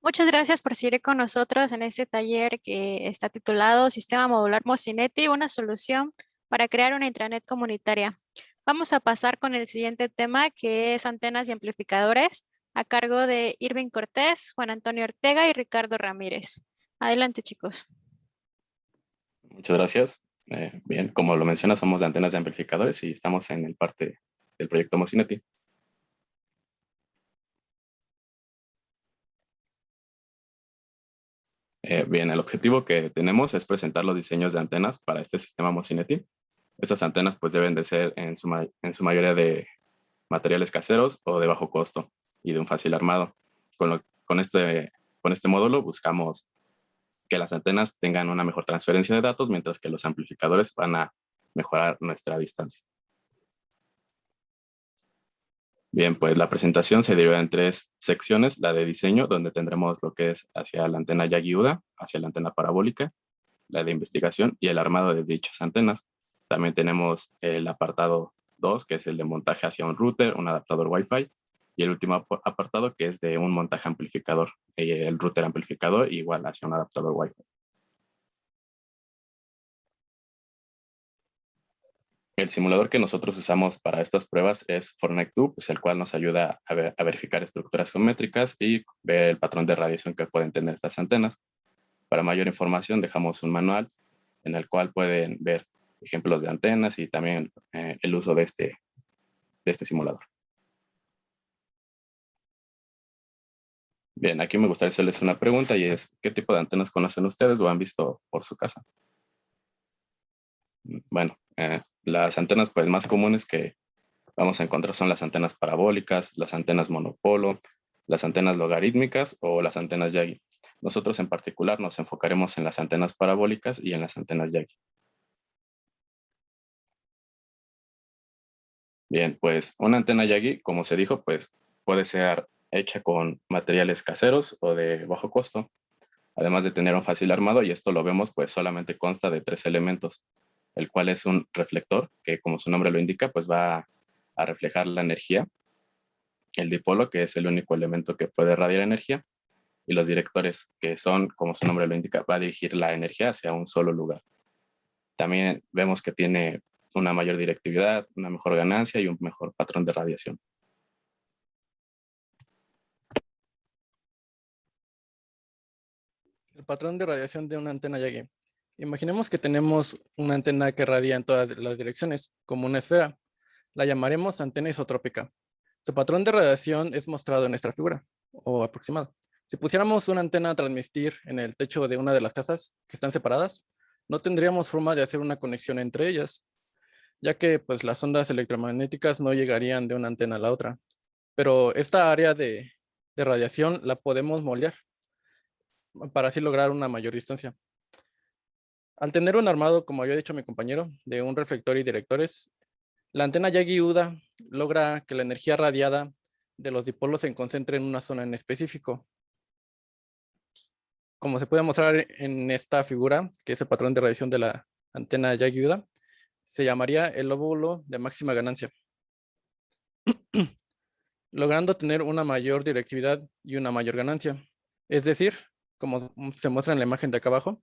Muchas gracias por seguir con nosotros en este taller que está titulado Sistema Modular Mocinetti, una solución para crear una intranet comunitaria. Vamos a pasar con el siguiente tema que es antenas y amplificadores a cargo de Irving Cortés, Juan Antonio Ortega y Ricardo Ramírez. Adelante, chicos. Muchas gracias. Bien, como lo menciona, somos de antenas de amplificadores y estamos en el parte del proyecto Mocinetti. Bien, el objetivo que tenemos es presentar los diseños de antenas para este sistema Mocinetti. Estas antenas pues deben de ser en su mayoría de materiales caseros o de bajo costo y de un fácil armado. Con este módulo buscamos que las antenas tengan una mejor transferencia de datos, mientras que los amplificadores van a mejorar nuestra distancia. Bien, pues la presentación se divide en tres secciones: la de diseño, donde tendremos lo que es hacia la antena Yagi-Uda, hacia la antena parabólica, la de investigación y el armado de dichas antenas. También tenemos el apartado 2, que es el de montaje hacia un router, un adaptador Wi-Fi, y el último apartado, que es de un montaje amplificador, el router amplificador igual hacia un adaptador Wi-Fi. El simulador que nosotros usamos para estas pruebas es Fortnite2, pues el cual nos ayuda a verificar estructuras geométricas y ver el patrón de radiación que pueden tener estas antenas. Para mayor información dejamos un manual en el cual pueden ver ejemplos de antenas y también el uso de este simulador. Bien, aquí me gustaría hacerles una pregunta y es: ¿qué tipo de antenas conocen ustedes o han visto por su casa? Bueno, las antenas pues más comunes que vamos a encontrar son las antenas parabólicas, las antenas monopolo, las antenas logarítmicas o las antenas Yagi. Nosotros en particular nos enfocaremos en las antenas parabólicas y en las antenas Yagi. Bien, pues una antena Yagi, como se dijo, pues puede ser hecha con materiales caseros o de bajo costo, además de tener un fácil armado, y esto lo vemos pues solamente consta de 3 elementos, el cual es un reflector, que como su nombre lo indica, pues va a reflejar la energía; el dipolo, que es el único elemento que puede radiar energía; y los directores, que son, como su nombre lo indica, va a dirigir la energía hacia un solo lugar. También vemos que tiene una mayor directividad, una mejor ganancia y un mejor patrón de radiación. El patrón de radiación de una antena Yagi. Imaginemos que tenemos una antena que radia en todas las direcciones, como una esfera. La llamaremos antena isotrópica. Su patrón de radiación es mostrado en nuestra figura, o aproximado. Si pusiéramos una antena a transmitir en el techo de una de las casas que están separadas, no tendríamos forma de hacer una conexión entre ellas, ya que pues, las ondas electromagnéticas no llegarían de una antena a la otra. Pero esta área de radiación la podemos moldear para así lograr una mayor distancia. Al tener un armado, como había dicho mi compañero, de un reflector y directores, la antena Yagi-Uda logra que la energía radiada de los dipolos se concentre en una zona en específico. Como se puede mostrar en esta figura, que es el patrón de radiación de la antena Yagi-Uda, se llamaría el lóbulo de máxima ganancia, logrando tener una mayor directividad y una mayor ganancia. Es decir, como se muestra en la imagen de acá abajo,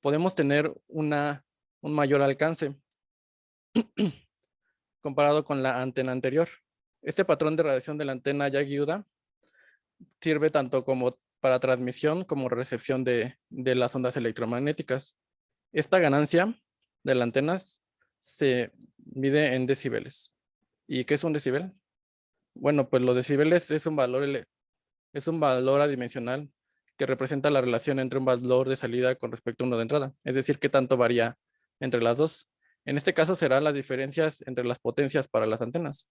podemos tener un mayor alcance comparado con la antena anterior. Este patrón de radiación de la antena Yagi-Uda sirve tanto como para transmisión como recepción de las ondas electromagnéticas. Esta ganancia de las antenas se mide en decibeles. ¿Y qué es un decibel? Bueno, pues los decibeles es un valor adimensional que representa la relación entre un valor de salida con respecto a uno de entrada, es decir, qué tanto varía entre las dos. En este caso serán las diferencias entre las potencias para las antenas.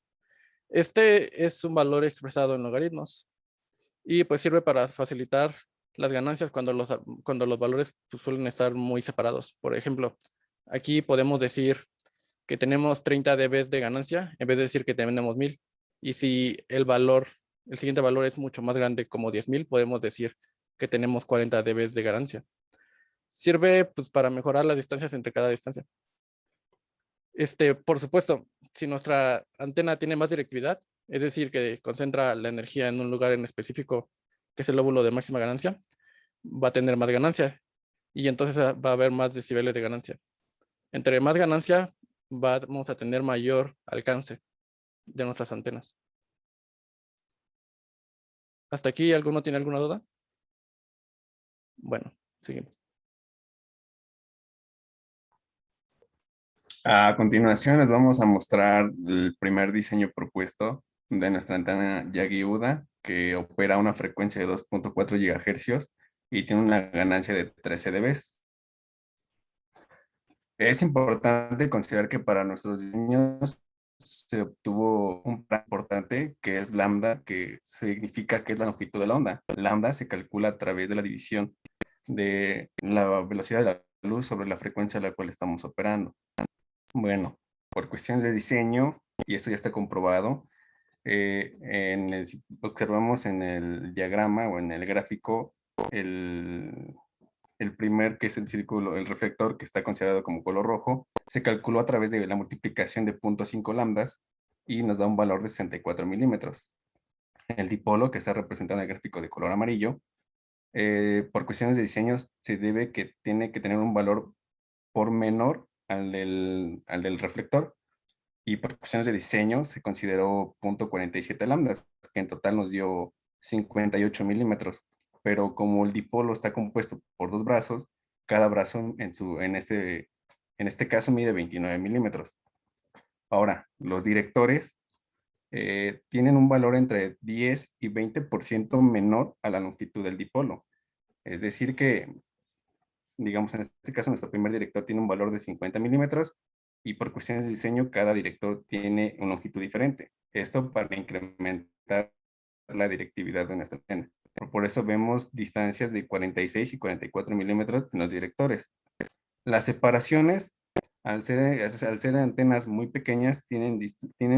Este es un valor expresado en logaritmos y pues sirve para facilitar las ganancias cuando los valores pues, suelen estar muy separados. Por ejemplo, aquí podemos decir que tenemos 30 dB de ganancia en vez de decir que tenemos 1000. Y si el siguiente valor es mucho más grande, como 10,000, podemos decir que tenemos 40 dB de ganancia. Sirve pues, para mejorar las distancias entre cada distancia. Por supuesto, si nuestra antena tiene más directividad, es decir, que concentra la energía en un lugar en específico que es el lóbulo de máxima ganancia, va a tener más ganancia y entonces va a haber más decibeles de ganancia. Entre más ganancia, vamos a tener mayor alcance de nuestras antenas. ¿Hasta aquí alguno tiene alguna duda? Bueno, seguimos. A continuación les vamos a mostrar el primer diseño propuesto de nuestra antena Yagi-Uda, que opera a una frecuencia de 2.4 GHz y tiene una ganancia de 13 dB. Es importante considerar que para nuestros diseños se obtuvo un plan importante que es lambda, que significa que es la longitud de la onda. Lambda se calcula a través de la división de la velocidad de la luz sobre la frecuencia a la cual estamos operando. Bueno, por cuestiones de diseño, y esto ya está comprobado, si observamos en el diagrama o en el gráfico, el primer, que es el círculo, el reflector, que está considerado como color rojo, se calculó a través de la multiplicación de 0.5 lambdas y nos da un valor de 64 milímetros. El dipolo, que está representado en el gráfico de color amarillo, por cuestiones de diseño, se debe que tiene que tener un valor por menor al del reflector, y por cuestiones de diseño se consideró 0.47 lambdas, que en total nos dio 58 milímetros. Pero como el dipolo está compuesto por dos brazos, cada brazo en este caso mide 29 milímetros. Ahora, los directores tienen un valor entre 10 y 20% menor a la longitud del dipolo. Es decir que, digamos, en este caso nuestro primer director tiene un valor de 50 milímetros y por cuestiones de diseño cada director tiene una longitud diferente. Esto para incrementar la directividad de nuestra antena. Por eso vemos distancias de 46 y 44 milímetros en los directores. Las separaciones, al ser antenas muy pequeñas, tienen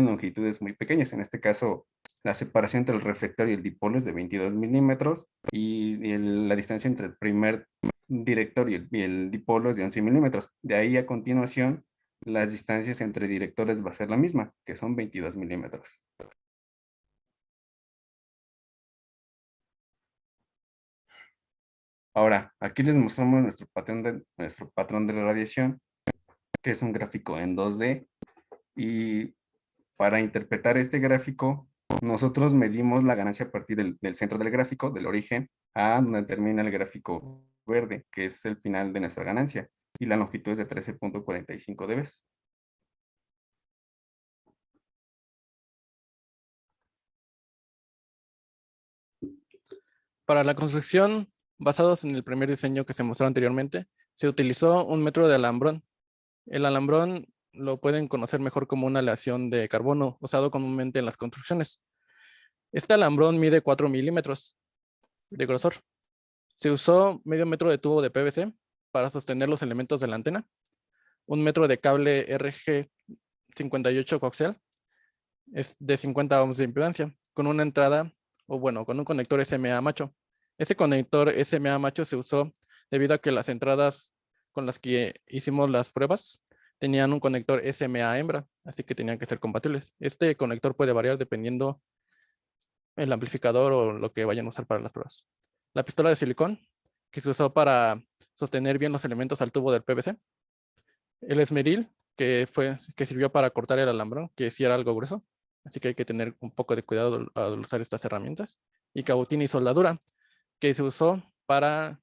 longitudes muy pequeñas. En este caso, la separación entre el reflector y el dipolo es de 22 milímetros y la distancia entre el primer director y el dipolo es de 11 milímetros. De ahí a continuación, las distancias entre directores va a ser la misma, que son 22 milímetros. Ahora, aquí les mostramos nuestro patrón de radiación, que es un gráfico en 2D. Y para interpretar este gráfico, nosotros medimos la ganancia a partir del centro del gráfico, del origen, a donde termina el gráfico verde, que es el final de nuestra ganancia. Y la longitud es de 13.45 dB. Para la construcción, basados en el primer diseño que se mostró anteriormente, se utilizó un método de alambrón. El alambrón lo pueden conocer mejor como una aleación de carbono usado comúnmente en las construcciones. Este alambrón mide 4 milímetros de grosor. Se usó medio metro de tubo de PVC para sostener los elementos de la antena, un metro de cable RG58 coaxial es de 50 ohms de impedancia, con una entrada, con un conector SMA macho. Este conector SMA macho se usó debido a que las entradas con las que hicimos las pruebas tenían un conector SMA hembra, así que tenían que ser compatibles. Este conector puede variar dependiendo el amplificador o lo que vayan a usar para las pruebas. La pistola de silicón, que se usó para sostener bien los elementos al tubo del PVC. El esmeril, que sirvió para cortar el alambrón, que sí era algo grueso, así que hay que tener un poco de cuidado al usar estas herramientas. Y cabotina y soldadura, que se usó para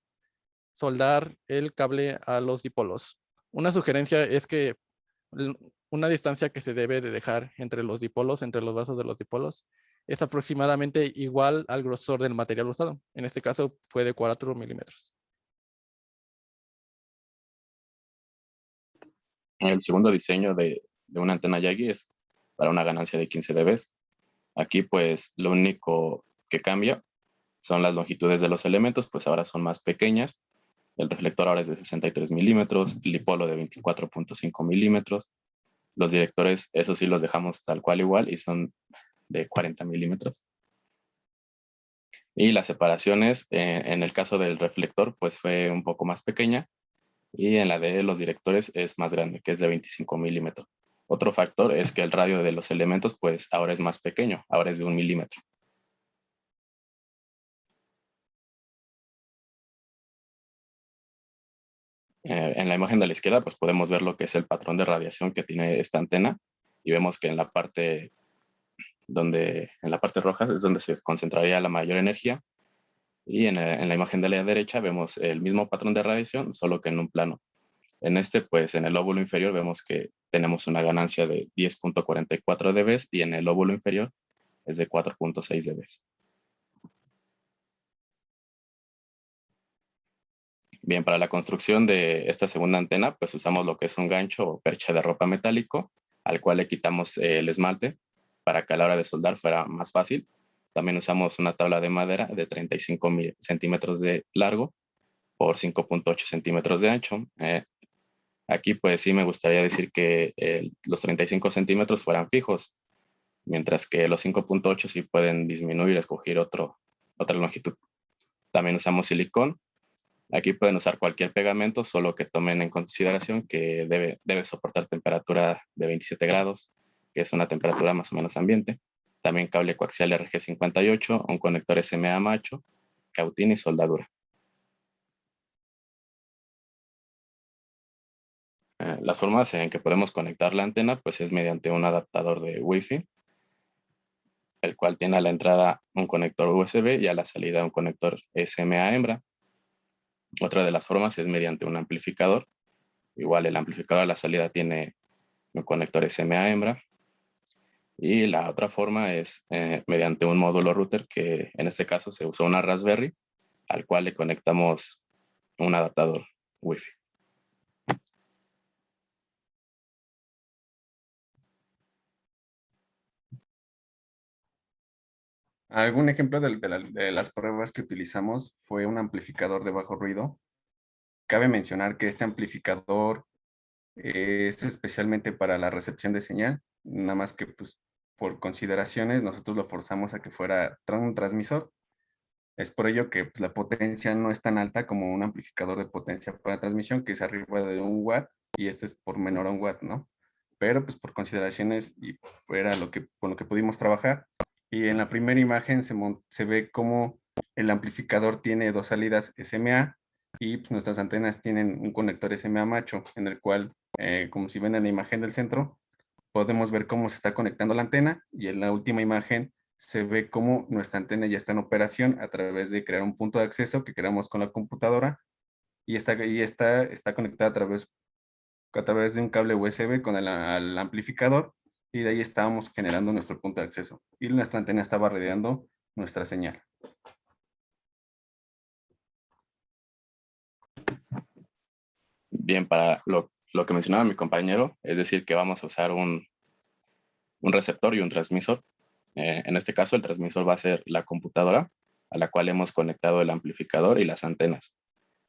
soldar el cable a los dipolos. Una sugerencia es que una distancia que se debe de dejar entre los dipolos, entre los brazos de los dipolos, es aproximadamente igual al grosor del material usado. En este caso fue de 4 milímetros. El segundo diseño de una antena Yagi es para una ganancia de 15 dB. Aquí pues lo único que cambia son las longitudes de los elementos, pues ahora son más pequeñas. El reflector ahora es de 63 milímetros, el dipolo de 24.5 milímetros. Los directores, eso sí los dejamos tal cual igual y son de 40 milímetros. Y las separaciones, en el caso del reflector, pues fue un poco más pequeña. Y en la de los directores es más grande, que es de 25 milímetros. Otro factor es que el radio de los elementos, pues ahora es más pequeño, ahora es de 1 milímetro. En la imagen de la izquierda, pues podemos ver lo que es el patrón de radiación que tiene esta antena y vemos que en la parte roja es donde se concentraría la mayor energía y en la imagen de la derecha vemos el mismo patrón de radiación, solo que en un plano. En este, pues en el lóbulo inferior vemos que tenemos una ganancia de 10.44 dB y en el lóbulo inferior es de 4.6 dB. Bien, para la construcción de esta segunda antena, pues usamos lo que es un gancho o percha de ropa metálico, al cual le quitamos el esmalte para que a la hora de soldar fuera más fácil. También usamos una tabla de madera de 35 centímetros de largo por 5.8 centímetros de ancho. Aquí pues sí me gustaría decir que los 35 centímetros fueran fijos, mientras que los 5.8 sí pueden disminuir, escoger otra longitud. También usamos silicón. Aquí pueden usar cualquier pegamento, solo que tomen en consideración que debe soportar temperatura de 27 grados, que es una temperatura más o menos ambiente. También cable coaxial RG58, un conector SMA macho, cautín y soldadura. Las formas en que podemos conectar la antena pues es mediante un adaptador de Wi-Fi, el cual tiene a la entrada un conector USB y a la salida un conector SMA hembra. Otra de las formas es mediante un amplificador. Igual el amplificador a la salida tiene un conector SMA hembra. Y la otra forma es mediante un módulo router que en este caso se usó una Raspberry, al cual le conectamos un adaptador Wi-Fi. Algún ejemplo de las pruebas que utilizamos fue un amplificador de bajo ruido. Cabe mencionar que este amplificador es especialmente para la recepción de señal, nada más que pues, por consideraciones nosotros lo forzamos a que fuera un transmisor. Es por ello que pues, la potencia no es tan alta como un amplificador de potencia para transmisión, que es arriba de 1 watt, y este es por menor a 1 watt, ¿no? Pero pues por consideraciones y era con lo que pudimos trabajar. Y en la primera imagen se ve cómo el amplificador tiene dos salidas SMA y pues, nuestras antenas tienen un conector SMA macho, en el cual, como si ven en la imagen del centro, podemos ver cómo se está conectando la antena, y en la última imagen se ve cómo nuestra antena ya está en operación a través de crear un punto de acceso que creamos con la computadora, y está conectada a través de un cable USB con al amplificador, y de ahí estábamos generando nuestro punto de acceso y nuestra antena estaba radiando nuestra señal. Bien, para lo que mencionaba mi compañero, es decir, que vamos a usar un receptor y un transmisor. En este caso, el transmisor va a ser la computadora a la cual hemos conectado el amplificador y las antenas.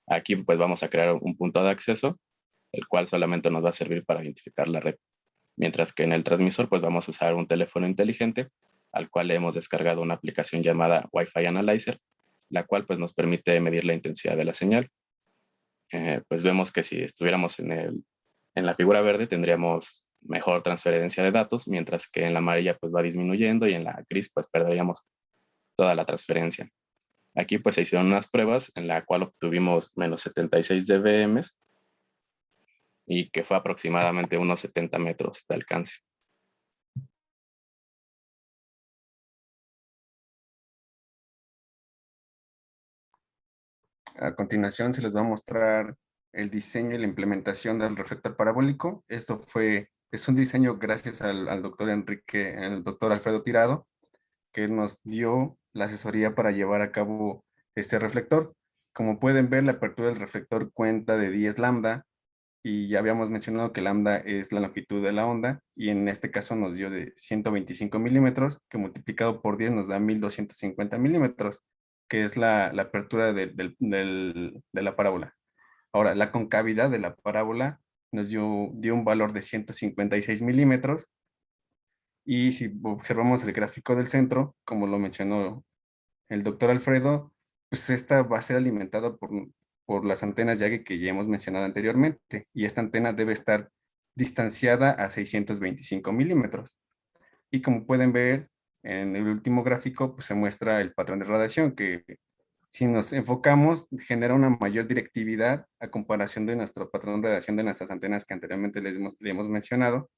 Aquí pues vamos a crear un punto de acceso, el cual solamente nos va a servir para identificar la red. Mientras que en el transmisor pues vamos a usar un teléfono inteligente al cual le hemos descargado una aplicación llamada Wi-Fi Analyzer, la cual pues nos permite medir la intensidad de la señal. Pues vemos que si estuviéramos en la figura verde tendríamos mejor transferencia de datos, mientras que en la amarilla pues va disminuyendo y en la gris pues perderíamos toda la transferencia. Aquí pues se hicieron unas pruebas en la cual obtuvimos menos 76 dBm y que fue aproximadamente unos 70 metros de alcance. A continuación se les va a mostrar el diseño y la implementación del reflector parabólico. Es un diseño gracias al doctor el doctor Alfredo Tirado, que nos dio la asesoría para llevar a cabo este reflector. Como pueden ver, la apertura del reflector cuenta de 10 lambda, y ya habíamos mencionado que lambda es la longitud de la onda, y en este caso nos dio de 125 milímetros, que multiplicado por 10 nos da 1250 milímetros, que es la apertura de la parábola. Ahora, la concavidad de la parábola nos dio un valor de 156 milímetros, y si observamos el gráfico del centro, como lo mencionó el doctor Alfredo, pues esta va a ser alimentada por las antenas Yagi que ya hemos mencionado anteriormente, y esta antena debe estar distanciada a 625 milímetros. Y como pueden ver en el último gráfico, pues se muestra el patrón de radiación, que Si nos enfocamos, genera una mayor directividad a comparación de nuestro patrón de radiación de nuestras antenas que anteriormente le hemos mencionado,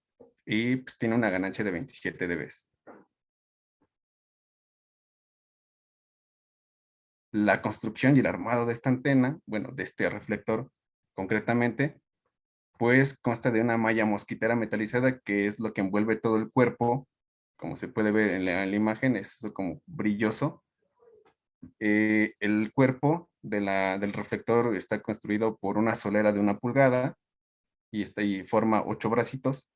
y pues tiene una ganancia de 27 dB. La construcción y el armado de esta antena, bueno, de este reflector concretamente, pues consta de una malla mosquitera metalizada que es lo que envuelve todo el cuerpo, como se puede ver en la imagen, es como brilloso. El cuerpo del reflector está construido por una solera de 1 pulgada y forma 8 bracitos.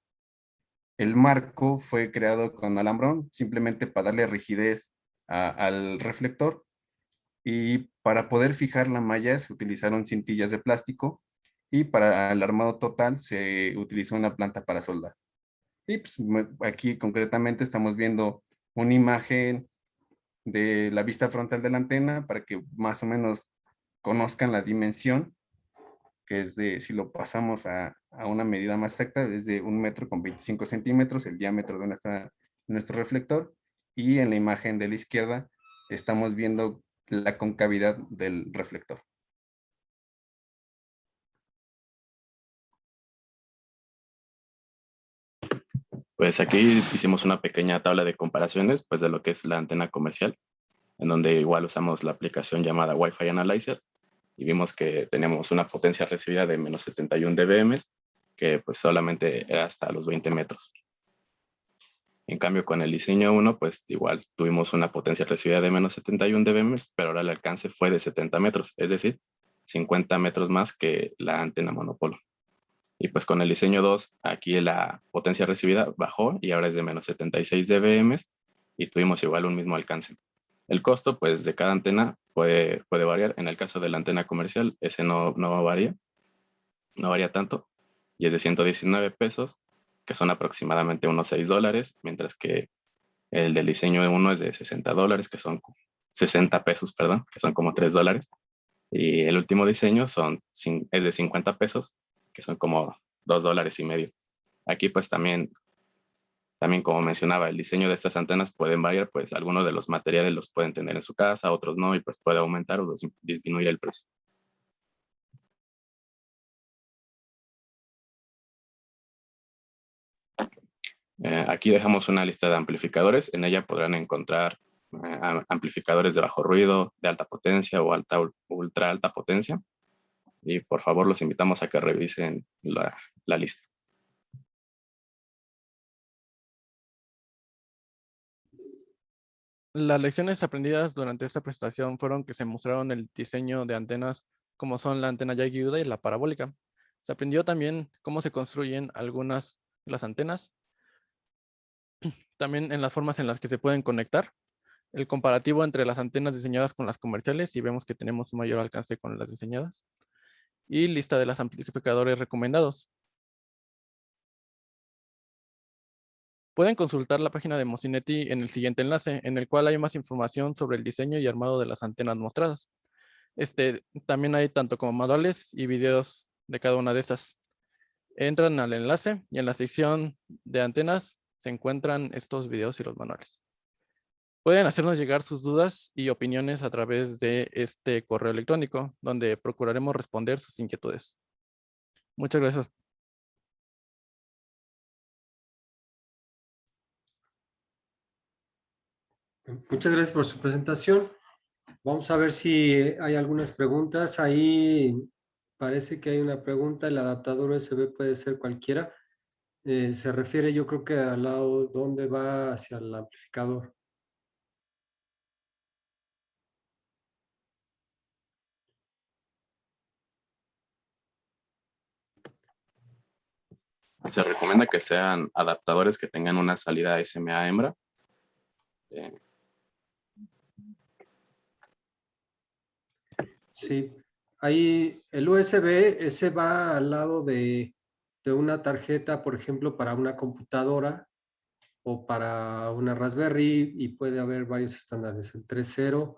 El marco fue creado con alambrón simplemente para darle rigidez al reflector, y para poder fijar la malla se utilizaron cintillas de plástico, y para el armado total se utilizó una planta para soldar. Y pues, aquí concretamente estamos viendo una imagen de la vista frontal de la antena para que más o menos conozcan la dimensión, que es de, si lo pasamos a una medida más exacta, es de 1,25 m el diámetro de nuestro reflector, y en la imagen de la izquierda estamos viendo la concavidad del reflector. Pues aquí hicimos una pequeña tabla de comparaciones pues de lo que es la antena comercial, en donde igual usamos la aplicación llamada Wi-Fi Analyzer, y vimos que teníamos una potencia recibida de menos 71 dBm, que pues solamente era hasta los 20 metros. En cambio, con el diseño 1, pues igual tuvimos una potencia recibida de menos 71 dBm, pero ahora el alcance fue de 70 metros, es decir, 50 metros más que la antena monopolo. Y pues con el diseño 2, aquí la potencia recibida bajó y ahora es de menos 76 dBm y tuvimos igual un mismo alcance. El costo, pues, de cada antena puede variar. En el caso de la antena comercial, ese no varía tanto, y es de 119 pesos, que son aproximadamente unos $6, mientras que el del diseño 1 es de $60, que son 60 pesos, perdón, que son como $3. Y el último diseño es de 50 pesos, que son como $2.50. Aquí pues también como mencionaba, el diseño de estas antenas pueden variar, pues algunos de los materiales los pueden tener en su casa, otros no, y pues puede aumentar o disminuir el precio. Aquí dejamos una lista de amplificadores. En ella podrán encontrar amplificadores de bajo ruido, de alta potencia o ultra alta potencia. Y por favor los invitamos a que revisen la lista. Las lecciones aprendidas durante esta presentación fueron que se mostraron el diseño de antenas como son la antena Yagi-Uda y la parabólica. Se aprendió también cómo se construyen algunas de las antenas, también en las formas en las que se pueden conectar, el comparativo entre las antenas diseñadas con las comerciales, y vemos que tenemos un mayor alcance con las diseñadas, y lista de los amplificadores recomendados. Pueden consultar la página de Mocinetti en el siguiente enlace, en el cual hay más información sobre el diseño y armado de las antenas mostradas. También hay tanto como manuales y videos de cada una de estas. Entran al enlace y en la sección de antenas se encuentran estos videos y los manuales. Pueden hacernos llegar sus dudas y opiniones a través de este correo electrónico, donde procuraremos responder sus inquietudes. Muchas gracias. Muchas gracias por su presentación. Vamos a ver si hay algunas preguntas. Ahí parece que hay una pregunta. El adaptador USB puede ser cualquiera. Se refiere, yo creo que al lado donde va hacia el amplificador. Se recomienda que sean adaptadores que tengan una salida SMA hembra. Sí, ahí el USB, ese va al lado de una tarjeta, por ejemplo, para una computadora o para una Raspberry, y puede haber varios estándares, el 3.0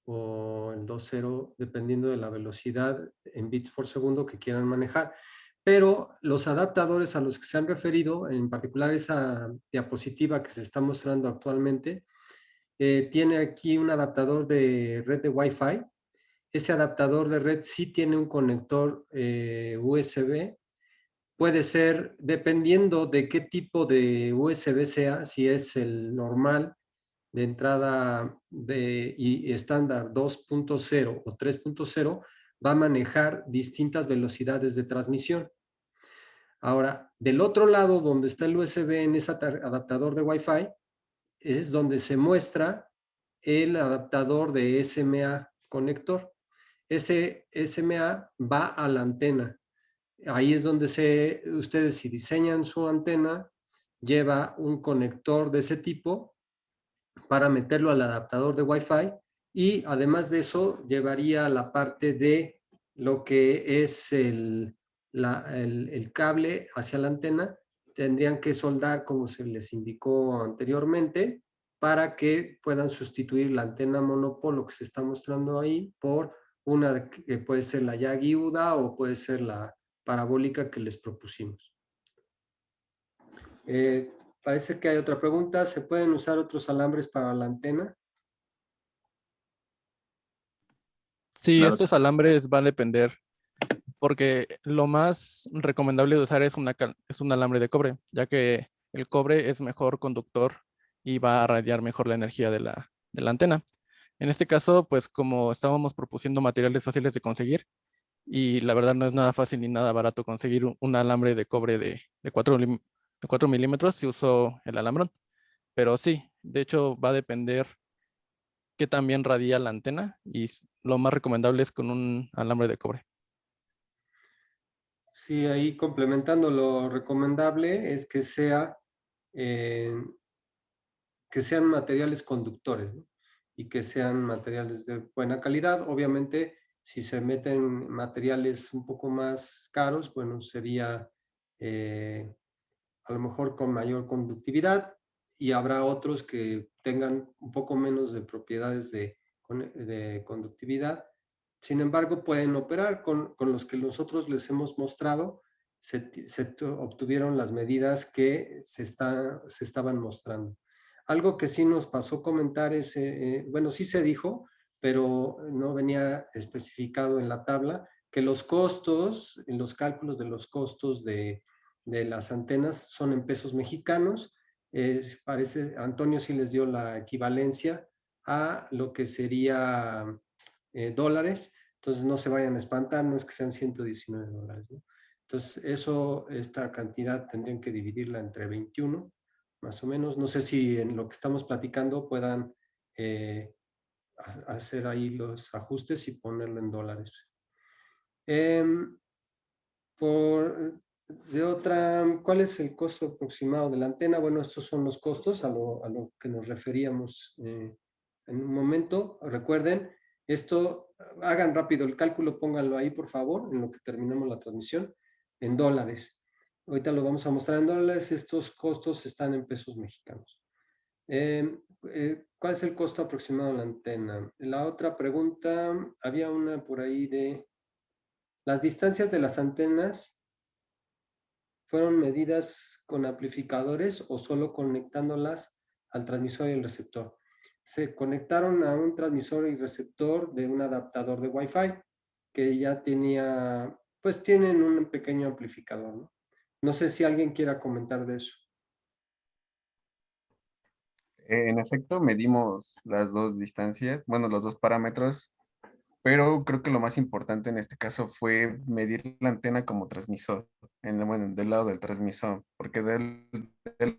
o el 2.0, dependiendo de la velocidad en bits por segundo que quieran manejar. Pero los adaptadores a los que se han referido, en particular esa diapositiva que se está mostrando actualmente, tiene aquí un adaptador de red de Wi-Fi ese adaptador de red sí tiene un conector USB. Puede ser, dependiendo de qué tipo de USB sea, si es el normal de entrada y estándar 2.0 o 3.0, va a manejar distintas velocidades de transmisión. Ahora, del otro lado, donde está el USB en ese adaptador de Wi-Fi, es donde se muestra el adaptador de SMA conector. Ese SMA va a la antena. Ahí es donde ustedes, si diseñan su antena, lleva un conector de ese tipo para meterlo al adaptador de Wi-Fi, y además de eso llevaría la parte de lo que es el cable hacia la antena. Tendrían que soldar, como se les indicó anteriormente, para que puedan sustituir la antena monopolo que se está mostrando ahí por una que puede ser la Yagi UDA o puede ser la parabólica que les propusimos. Parece que hay otra pregunta. ¿Se pueden usar otros alambres para la antena? Sí, Claro. estos alambres van a depender, porque lo más recomendable de usar es un alambre de cobre, ya que el cobre es mejor conductor y va a radiar mejor la energía de la antena. En este caso, pues como estábamos propusiendo materiales fáciles de conseguir, y la verdad no es nada fácil ni nada barato conseguir un alambre de cobre de 4 milímetros si uso el alambrón. Pero sí, de hecho va a depender qué tan bien radia la antena, y lo más recomendable es con un alambre de cobre. Sí, ahí complementando, lo recomendable es que sean materiales conductores, ¿no? Y que sean materiales de buena calidad. Obviamente, si se meten materiales un poco más caros, bueno, sería a lo mejor con mayor conductividad, y habrá otros que tengan un poco menos de propiedades de conductividad. Sin embargo, pueden operar con los que nosotros les hemos mostrado. Se obtuvieron las medidas que se estaban mostrando. Algo que sí nos pasó comentar es, bueno, sí se dijo, pero no venía especificado en la tabla, que los costos, en los cálculos de los costos de las antenas son en pesos mexicanos. Parece, Antonio sí les dio la equivalencia a lo que sería dólares. Entonces no se vayan a espantar, no es que sean $119, ¿no? Entonces esta cantidad tendrían que dividirla entre 21, más o menos. No sé si en lo que estamos platicando puedan hacer ahí los ajustes y ponerlo en dólares. ¿Cuál es el costo aproximado de la antena? Bueno, estos son los costos a lo que nos referíamos en un momento. Recuerden, hagan rápido el cálculo, pónganlo ahí por favor, en lo que terminamos la transmisión, en dólares. Ahorita lo vamos a mostrar en dólares. Estos costos están en pesos mexicanos. ¿Cuál es el costo aproximado de la antena? La otra pregunta, había una por ahí de las distancias de las antenas. ¿Fueron medidas con amplificadores o solo conectándolas al transmisor y el receptor? Se conectaron a un transmisor y receptor de un adaptador de Wi-Fi que ya tienen un pequeño amplificador, ¿no? No sé si alguien quiera comentar de eso. En efecto, medimos las dos distancias, bueno, los dos parámetros, pero creo que lo más importante en este caso fue medir la antena como transmisor, bueno, del lado del transmisor, porque del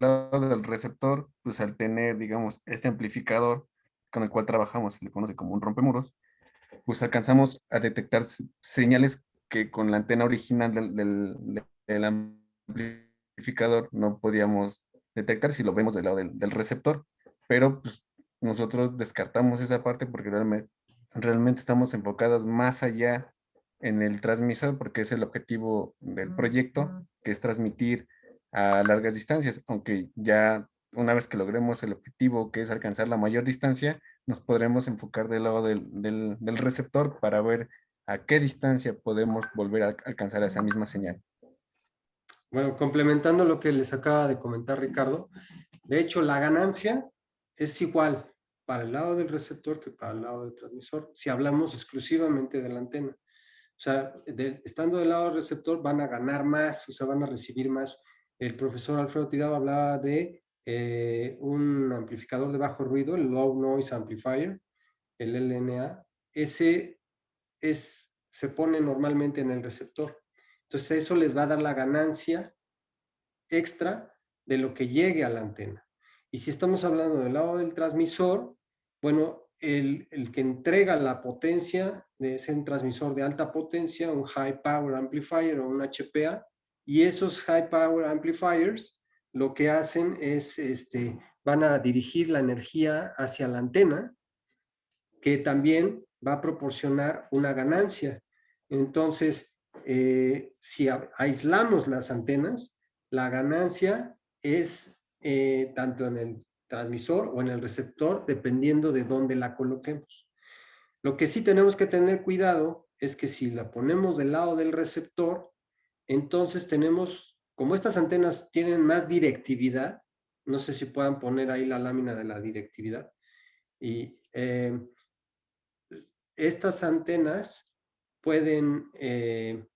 lado del receptor, pues al tener, digamos, este amplificador con el cual trabajamos, se le conoce como un rompemuros, pues alcanzamos a detectar señales que con la antena original del amplificador no podíamos detectar si lo vemos del lado del receptor, pero pues nosotros descartamos esa parte porque realmente estamos enfocados más allá en el transmisor, porque es el objetivo del proyecto, que es transmitir a largas distancias, aunque ya una vez que logremos el objetivo, que es alcanzar la mayor distancia, nos podremos enfocar del lado del receptor para ver a qué distancia podemos volver a alcanzar esa misma señal. Bueno, complementando lo que les acaba de comentar Ricardo, de hecho la ganancia es igual para el lado del receptor que para el lado del transmisor, si hablamos exclusivamente de la antena. O sea, estando del lado del receptor van a ganar más, o sea, van a recibir más. El profesor Alfredo Tirado hablaba de un amplificador de bajo ruido, el Low Noise Amplifier, el LNA. Ese se pone normalmente en el receptor. Entonces eso les va a dar la ganancia extra de lo que llegue a la antena. Y si estamos hablando del lado del transmisor, bueno, el que entrega la potencia de ser un transmisor de alta potencia, un High Power Amplifier o un HPA, y esos High Power Amplifiers lo que hacen es, van a dirigir la energía hacia la antena, que también va a proporcionar una ganancia. Entonces, si aislamos las antenas, la ganancia es tanto en el transmisor o en el receptor, dependiendo de dónde la coloquemos. Lo que sí tenemos que tener cuidado es que si la ponemos del lado del receptor, entonces tenemos, como estas antenas tienen más directividad, no sé si puedan poner ahí la lámina de la directividad, y estas antenas pueden, en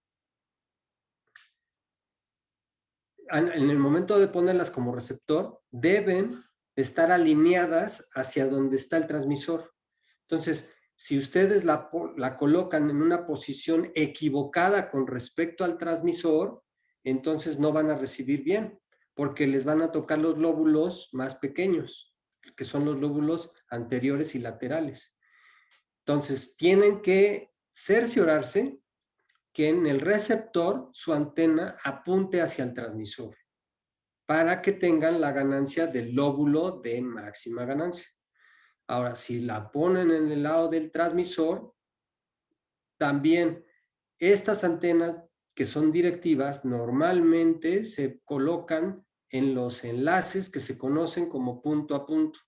el momento de ponerlas como receptor, deben estar alineadas hacia donde está el transmisor. Entonces, si ustedes la colocan en una posición equivocada con respecto al transmisor, entonces no van a recibir bien, porque les van a tocar los lóbulos más pequeños, que son los lóbulos anteriores y laterales. Entonces, tienen que cerciorarse que en el receptor su antena apunte hacia el transmisor para que tengan la ganancia del lóbulo de máxima ganancia. Ahora, si la ponen en el lado del transmisor, también estas antenas que son directivas normalmente se colocan en los enlaces que se conocen como punto a punto.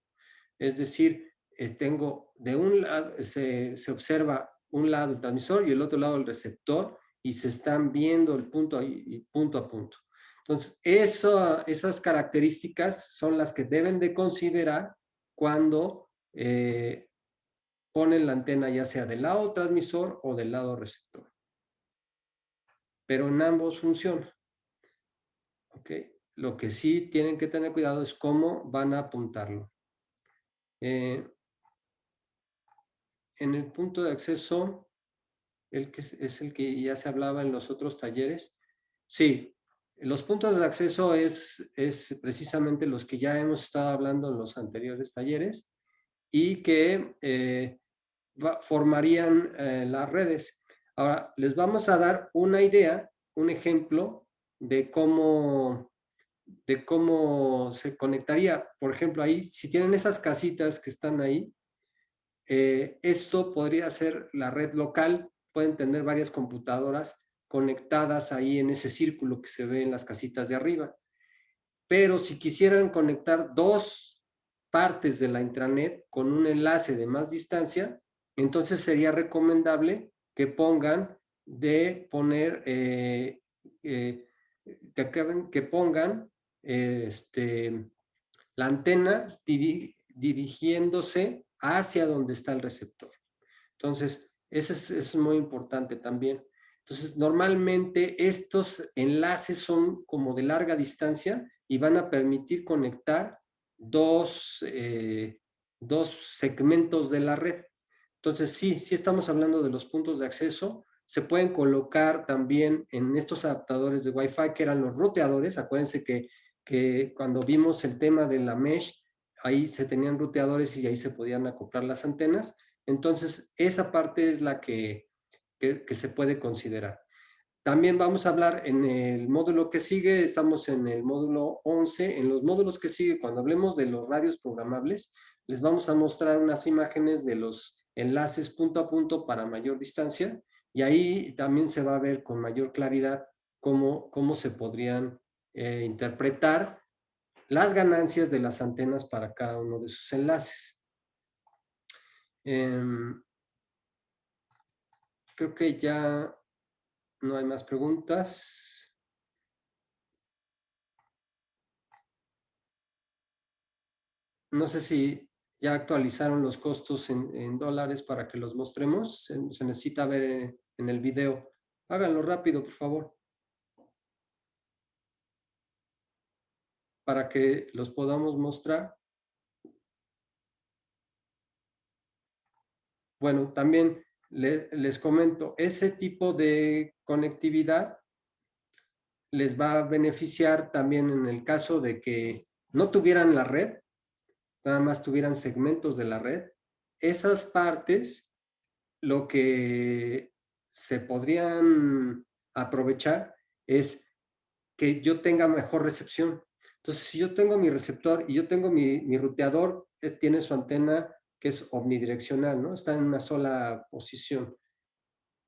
Es decir, tengo de un lado, se observa un lado el transmisor y el otro lado el receptor y se están viendo el punto a punto. Entonces, esas características son las que deben de considerar cuando ponen la antena ya sea del lado transmisor o del lado receptor. Pero en ambos funciona. ¿Okay? Lo que sí tienen que tener cuidado es cómo van a apuntarlo. En el punto de acceso, el que es el que ya se hablaba en los otros talleres. Sí, los puntos de acceso es precisamente los que ya hemos estado hablando en los anteriores talleres y que formarían las redes. Ahora, les vamos a dar una idea, un ejemplo de cómo se conectaría. Por ejemplo, ahí, si tienen esas casitas que están ahí, esto podría ser la red local. Pueden tener varias computadoras conectadas ahí en ese círculo que se ve en las casitas de arriba. Pero si quisieran conectar dos partes de la intranet con un enlace de más distancia, entonces sería recomendable que pongan la antena dirigiéndose hacia donde está el receptor. Entonces, eso es muy importante también. Entonces, normalmente estos enlaces son como de larga distancia y van a permitir conectar dos segmentos de la red. Entonces, sí estamos hablando de los puntos de acceso. Se pueden colocar también en estos adaptadores de Wi-Fi que eran los ruteadores. Acuérdense que cuando vimos el tema de la mesh, ahí se tenían ruteadores y ahí se podían acoplar las antenas. Entonces, esa parte es la que se puede considerar. También vamos a hablar en el módulo que sigue, estamos en el módulo 11, en los módulos que sigue, cuando hablemos de los radios programables, les vamos a mostrar unas imágenes de los enlaces punto a punto para mayor distancia y ahí también se va a ver con mayor claridad cómo se podrían interpretar las ganancias de las antenas para cada uno de sus enlaces. Creo que ya no hay más preguntas. No sé si ya actualizaron los costos en dólares para que los mostremos. Se necesita ver en el video. Háganlo rápido, por favor, para que los podamos mostrar. Bueno, también les comento, ese tipo de conectividad les va a beneficiar también en el caso de que no tuvieran la red, nada más tuvieran segmentos de la red. Esas partes, lo que se podrían aprovechar es que yo tenga mejor recepción. Entonces, si yo tengo mi receptor y yo tengo mi ruteador, tiene su antena que es omnidireccional, ¿no? Está en una sola posición.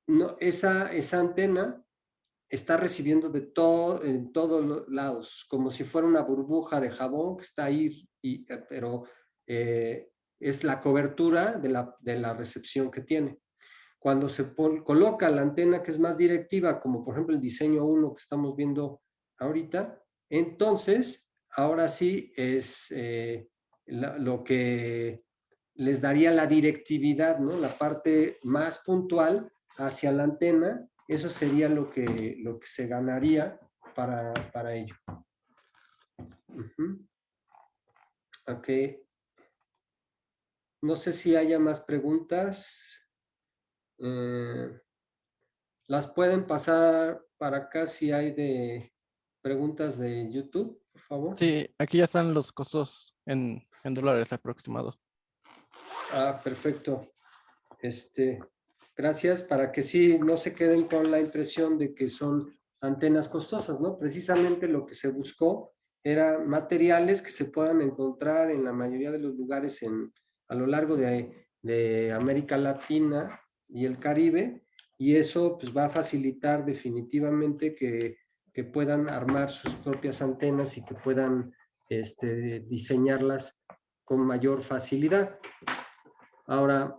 No, esa antena está recibiendo de todo, en todos los lados, como si fuera una burbuja de jabón que está ahí, pero es la cobertura de la recepción que tiene. Cuando se coloca la antena que es más directiva, como por ejemplo el diseño 1 que estamos viendo ahorita, entonces ahora sí es lo que les daría la directividad, ¿no? La parte más puntual hacia la antena. Eso sería lo que se ganaría para ello. Ok. No sé si haya más preguntas. Las pueden pasar para acá si hay de preguntas de YouTube, por favor. Sí, aquí ya están los costos en dólares aproximados. Ah, perfecto. Gracias, para que sí no se queden con la impresión de que son antenas costosas, ¿no? Precisamente lo que se buscó era materiales que se puedan encontrar en la mayoría de los lugares a lo largo de América Latina y el Caribe, y eso pues va a facilitar definitivamente que puedan armar sus propias antenas y que puedan diseñarlas con mayor facilidad. Ahora,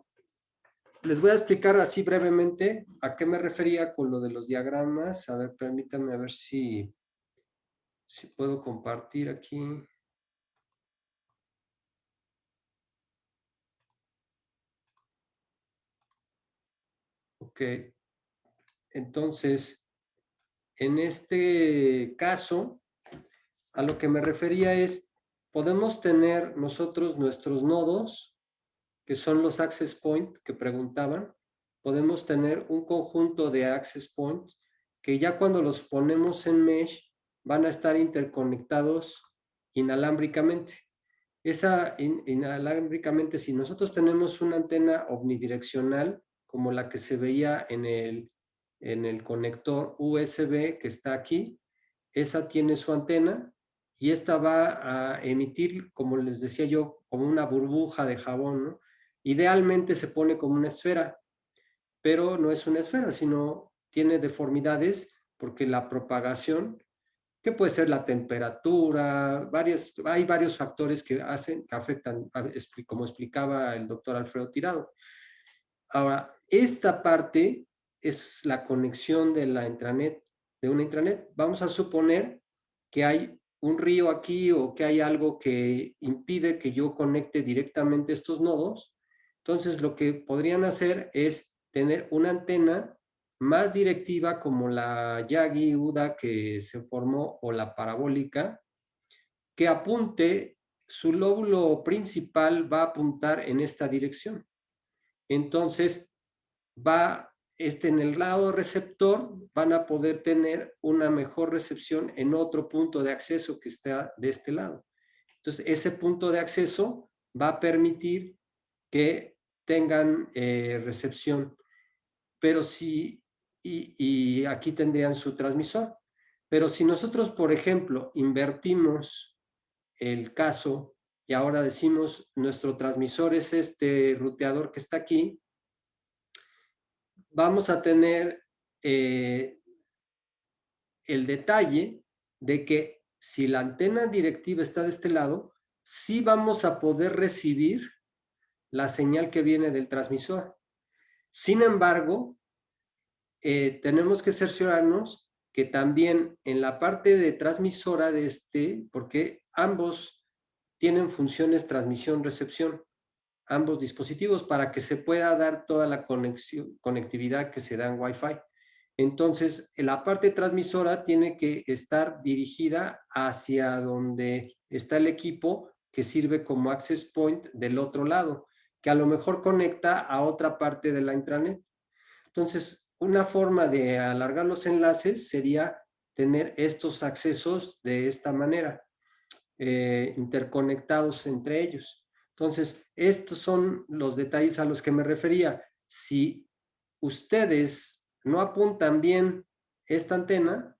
les voy a explicar así brevemente a qué me refería con lo de los diagramas. A ver, permítanme a ver si puedo compartir aquí. Ok. Entonces, en este caso, a lo que me refería es, podemos tener nosotros nuestros nodos, que son los access point que preguntaban. Podemos tener un conjunto de access points que ya cuando los ponemos en mesh van a estar interconectados inalámbricamente. Inalámbricamente, si nosotros tenemos una antena omnidireccional como la que se veía en el conector USB que está aquí, esa tiene su antena y esta va a emitir, como les decía yo, como una burbuja de jabón, ¿no? Idealmente se pone como una esfera, pero no es una esfera, sino tiene deformidades porque la propagación, que puede ser la temperatura, hay varios factores que afectan, como explicaba el doctor Alfredo Tirado. Ahora, esta parte es la conexión de la intranet, de una intranet. Vamos a suponer que hay un río aquí o que hay algo que impide que yo conecte directamente estos nodos. Entonces, lo que podrían hacer es tener una antena más directiva como la Yagi UDA que se formó o la parabólica, que apunte, su lóbulo principal va a apuntar en esta dirección. Entonces, en el lado receptor van a poder tener una mejor recepción en otro punto de acceso que está de este lado. Entonces, ese punto de acceso va a permitir que tengan recepción. Pero si, y aquí tendrían su transmisor. Pero si nosotros, por ejemplo, invertimos el caso y ahora decimos nuestro transmisor es este ruteador que está aquí, vamos a tener el detalle de que si la antena directiva está de este lado, sí vamos a poder recibir la señal que viene del transmisor. Sin embargo, tenemos que cerciorarnos que también en la parte de transmisora de porque ambos tienen funciones transmisión-recepción. ambos dispositivos para que se pueda dar toda la conectividad que se da en Wi-Fi. Entonces, la parte transmisora tiene que estar dirigida hacia donde está el equipo que sirve como access point del otro lado, que a lo mejor conecta a otra parte de la intranet. Entonces, una forma de alargar los enlaces sería tener estos accesos de esta manera, interconectados entre ellos. Entonces, estos son los detalles a los que me refería. Si ustedes no apuntan bien esta antena,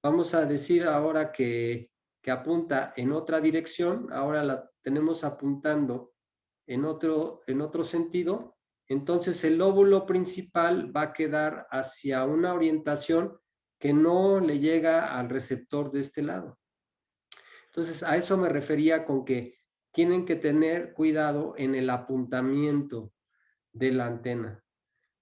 vamos a decir ahora que apunta en otra dirección, ahora la tenemos apuntando en otro sentido, entonces el lóbulo principal va a quedar hacia una orientación que no le llega al receptor de este lado. Entonces, a eso me refería con que tienen que tener cuidado en el apuntamiento de la antena,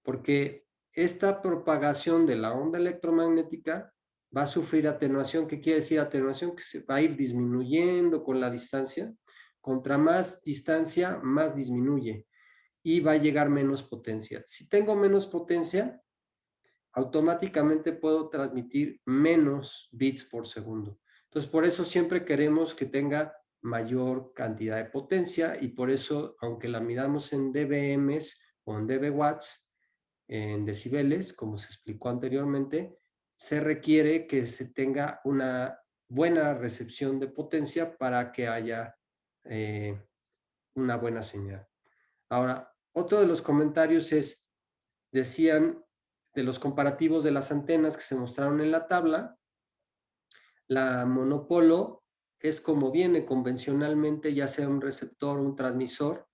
porque esta propagación de la onda electromagnética va a sufrir atenuación. ¿Qué quiere decir atenuación? Que se va a ir disminuyendo con la distancia. Contra más distancia, más disminuye y va a llegar menos potencia. Si tengo menos potencia, automáticamente puedo transmitir menos bits por segundo. Entonces, por eso siempre queremos que tenga mayor cantidad de potencia y por eso, aunque la midamos en dBms o en dBwatts, en decibeles, como se explicó anteriormente, se requiere que se tenga una buena recepción de potencia para que haya una buena señal. Ahora, otro de los comentarios decían de los comparativos de las antenas que se mostraron en la tabla, la monopolo es como viene convencionalmente, ya sea un receptor o un transmisor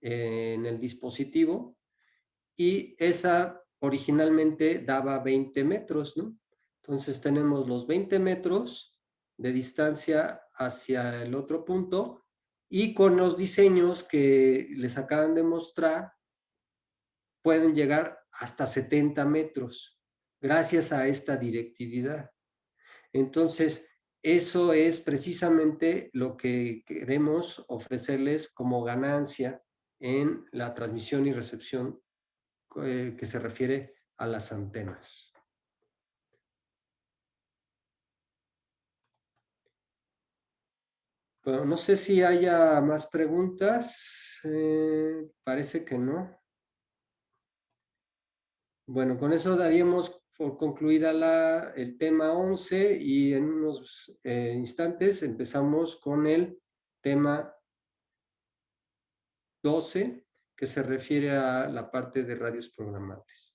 en el dispositivo, y esa originalmente daba 20 metros, ¿no? Entonces tenemos los 20 metros de distancia hacia el otro punto y con los diseños que les acaban de mostrar pueden llegar hasta 70 metros gracias a esta directividad. Entonces, eso es precisamente lo que queremos ofrecerles como ganancia en la transmisión y recepción que se refiere a las antenas. Bueno, no sé si haya más preguntas. Parece que no. Bueno, con eso daríamos por concluida el tema 11 y en unos instantes empezamos con el tema 12, que se refiere a la parte de radios programables.